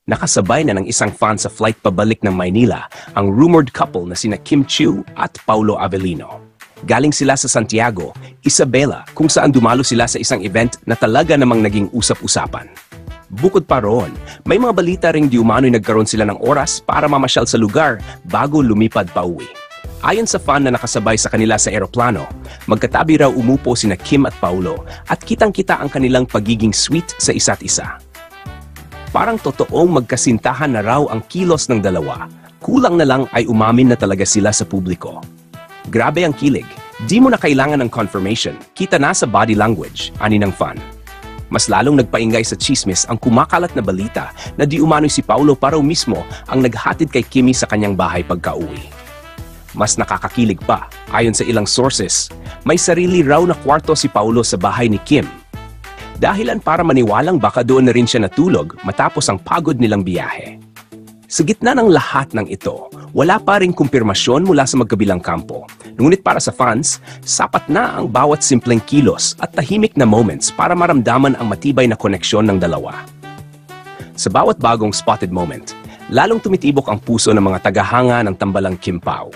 Nakasabay na ng isang fan sa flight pabalik ng Maynila ang rumored couple na sina Kim Chiu at Paulo Avellino. Galing sila sa Santiago, Isabela, kung saan dumalo sila sa isang event na talaga namang naging usap-usapan. Bukod pa roon, may mga balita ring di umano'y nagkaroon sila ng oras para mamasyal sa lugar bago lumipad pa uwi. Ayon sa fan na nakasabay sa kanila sa eroplano, magkatabi raw umupo sina Kim at Paulo at kitang-kita ang kanilang pagiging sweet sa isa't isa. Parang totoong magkasintahan na raw ang kilos ng dalawa, kulang na lang ay umamin na talaga sila sa publiko. Grabe ang kilig, di mo na kailangan ng confirmation, kita na sa body language, ani ng fan. Mas lalong nagpaingay sa chismis ang kumakalat na balita na di umano'y si Paulo pa raw mismo ang naghatid kay Kimi sa kanyang bahay pagka-uwi. Mas nakakakilig pa, ayon sa ilang sources, may sarili raw na kwarto si Paulo sa bahay ni Kim. Dahilan para maniwalang baka doon na rin siya natulog matapos ang pagod nilang biyahe. Sa gitna ng lahat ng ito, wala pa ring kumpirmasyon mula sa magkabilang kampo. Ngunit para sa fans, sapat na ang bawat simpleng kilos at tahimik na moments para maramdaman ang matibay na koneksyon ng dalawa. Sa bawat bagong spotted moment, lalong tumitibok ang puso ng mga tagahanga ng tambalang Kim Pao.